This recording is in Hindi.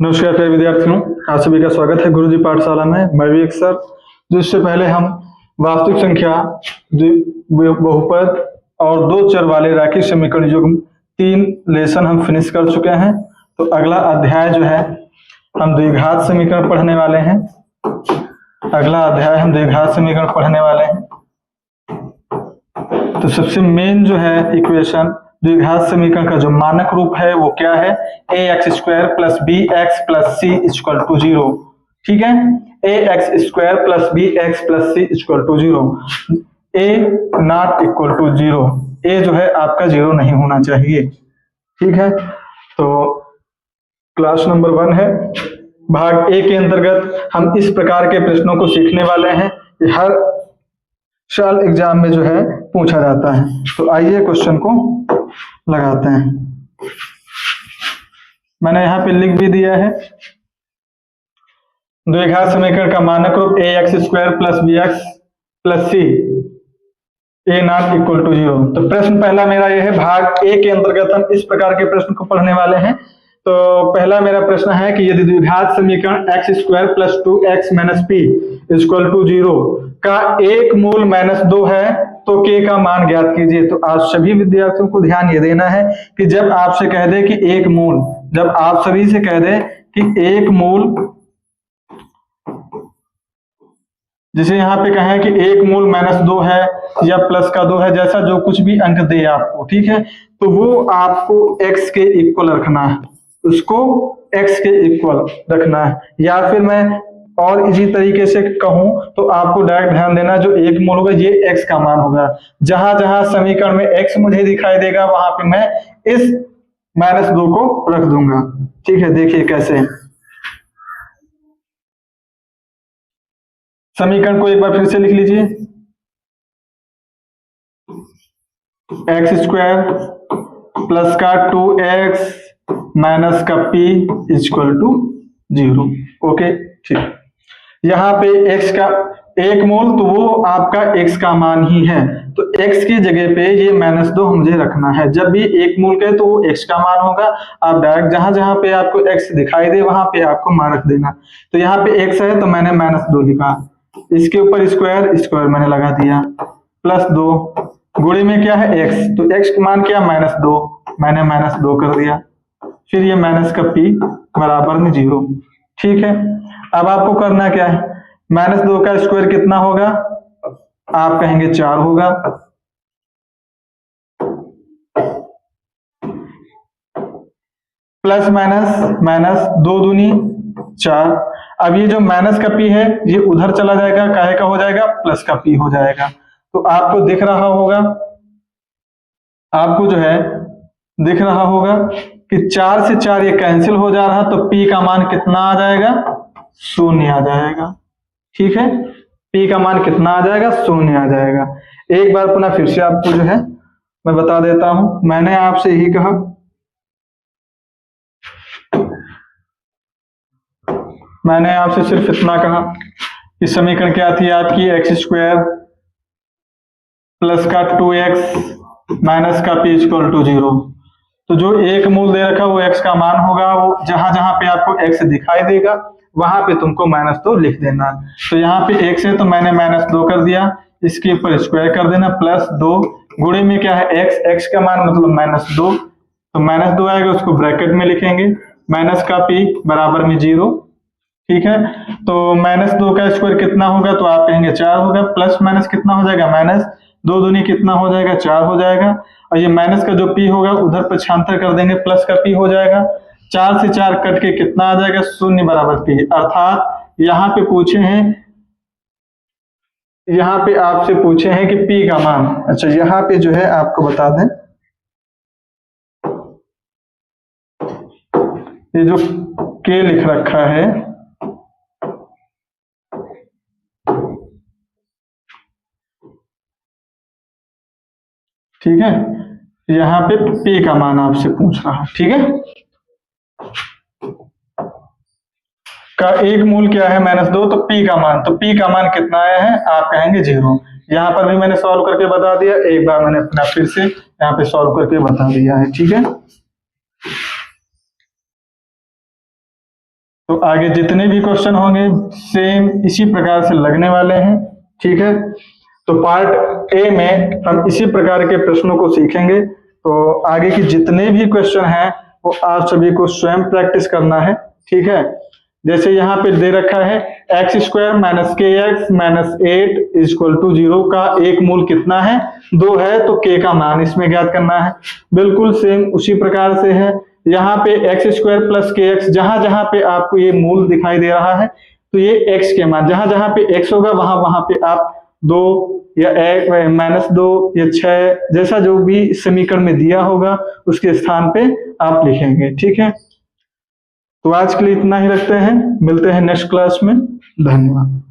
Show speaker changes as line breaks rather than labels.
नमस्कार प्यारे विद्यार्थियों, आप सभी का स्वागत है गुरुजी पाठशाला में। मैं भी एक सर। जो इससे पहले हम वास्तविक संख्या, बहुपद और दो चर वाले रैखिक समीकरण युग्म 3 लेसन हम फिनिश कर चुके हैं। तो अगला अध्याय जो है हम द्विघात समीकरण पढ़ने वाले हैं। अगला अध्याय हम द्विघात समीकरण पढ़ने वाले हैं। तो सबसे मेन जो है इक्वेशन द्विघात समीकरण का जो मानक रूप है वो क्या है? ax² + bx + c = 0। ठीक है, ax² + bx + c = 0। a not equal to 0, a जो है आपका 0 नहीं होना चाहिए। ठीक है, तो क्लास नंबर 1 है। भाग ए के अंतर्गत हम इस प्रकार के प्रश्नों को सीखने वाले हैं कि हर साल एग्जाम में जो है पूछा जाता है। तो आइए क्वेश्चन को लगाते हैं। मैंने यहाँ पे लिख भी दिया है। द्विघात समीकरण का मानक रूप ax² + bx + c a not equal to 0। तो प्रश्न पहला मेरा यह है, भाग ए के अंतर्गत हम इस प्रकार के प्रश्न को पढ़ने वाले हैं। तो पहला मेरा प्रश्न है कि यदि द्विघात समीकरण x² + 2x - p = 0 का एक मूल -2 है तो k का मान ज्ञात कीजिए। तो आप सभी विद्यार्थियों को ध्यान ये देना है कि जब आपसे कह दे कि एक मूल, जब आप सभी से कह दे कि एक मूल, जिसे यहाँ पे कहें कि एक मूल -2 है या +2 है, जैसा जो कुछ भी अंक दे आपको, ठीक है, तो वो आपको x के इक्वल रखना है, उसको x के इक्वल रखना है। या फिर मैं और इसी तरीके से कहूं तो आपको डायरेक्ट ध्यान देना, जो एक मूल होगा ये x का मान होगा। जहां जहां समीकरण में x मुझे दिखाई देगा वहां पे मैं इस -2 को रख दूंगा। ठीक है, देखिए कैसे। समीकरण को एक बार फिर से लिख लीजिए। x² प्लस का 2x माइनस का p = 0। ओके, ठीक। यहाँ पे x का एक मूल, तो वो आपका x का मान ही है, तो x की जगह पे ये -2 मुझे रखना है। जब भी एक मूल कहे तो वो x का मान होगा। आप डायरेक्ट जहां जहां पे आपको x दिखाई दे वहां पे आपको मान रख देना। तो यहाँ पे x है तो मैंने -2 लिखा, इसके ऊपर स्क्वायर मैंने लगा दिया, +2 गुणे में क्या है x, तो x का मान क्या, -2, मैंने -2 कर दिया। फिर ये माइनस का p बराबर में 0। ठीक है, अब आपको करना क्या है, -2 का स्क्वायर कितना होगा, आप कहेंगे 4 होगा, प्लस माइनस 2 दूनी 4। अब ये जो माइनस का p है ये उधर चला जाएगा, काहे का हो जाएगा, प्लस का p हो जाएगा। तो आपको दिख रहा होगा, आपको जो है दिख रहा होगा कि 4 से 4 ये कैंसिल हो जा रहा, तो p का मान कितना आ जाएगा, 0 आ जाएगा। ठीक है, p का मान कितना आ जाएगा, 0 आ जाएगा। एक बार पुनः फिर से आपको जो है मैं बता देता हूं। मैंने आपसे यही कहा, मैंने आपसे सिर्फ इतना कहा कि समीकरण क्या थी आपकी, x² प्लस का 2x माइनस का p = 0। तो जो एक मूल दे रखा वो x का मान होगा, वो जहां जहां पे आपको x दिखाई देगा वहां पे तुमको -2 लिख देना। तो यहाँ पे x है तो मैंने -2 कर दिया, इसके ऊपर स्क्वायर कर देना, +2 गुणे में क्या है x का मान मतलब -2, तो -2 आएगा, उसको ब्रैकेट में लिखेंगे, माइनस का p बराबर में 0। ठीक है, तो -2 का स्क्वायर कितना होगा, तो आप कहेंगे 4 होगा, प्लस माइनस कितना हो जाएगा, -2 दूनी कितना हो जाएगा, 4 हो जाएगा। और ये माइनस का जो p होगा उधर पक्षांतर कर देंगे, प्लस का p हो जाएगा। 4 से 4 कट के कितना आ जाएगा, 0 बराबर p। अर्थात यहाँ पे पूछे हैं, यहाँ पे आपसे पूछे हैं कि p का मान, अच्छा यहाँ पे जो है आपको बता दें, ये जो k लिख रखा है, ठीक है, यहाँ पे p का मान आपसे पूछ रहा है। ठीक है, का एक मूल क्या है, -2, तो p का मान, तो p का मान कितना आया है, आप कहेंगे 0। यहाँ पर भी मैंने सॉल्व करके बता दिया, एक बार मैंने अपना फिर से यहाँ पे सॉल्व करके बता दिया है। ठीक है। तो आगे जितने भी क्वेश्चन होंगे सेम इसी प्रकार से लगने वाले हैं, ठीक है। तो पार्ट ए में हम इसी प्रकार के प्रश्नों को सीखेंगे। तो आगे की जितने भी क्वेश्चन हैं वो आप सभी को स्वयं प्रैक्टिस करना है, ठीक है। जैसे यहाँ पे दे रखा है एक्स स्क्वायर माइनस के एक्स माइनस 8 इक्वल टू 0 का एक मूल कितना है, 2 है, तो के का मान इसमें ज्ञात करना है। बिल्कुल सेम उसी प्रकार से है, यहाँ पे एक्स स्क्वायर प्लस के एक्स, जहां जहां पे आपको ये मूल दिखाई दे रहा है तो ये एक्स के मान, जहां जहां पे एक्स होगा वहां वहां पे आप 2 या -2 या 6 जैसा जो भी समीकरण में दिया होगा उसके स्थान पे आप लिखेंगे, ठीक है। तो आज के लिए इतना ही रखते हैं, मिलते हैं नेक्स्ट क्लास में। धन्यवाद।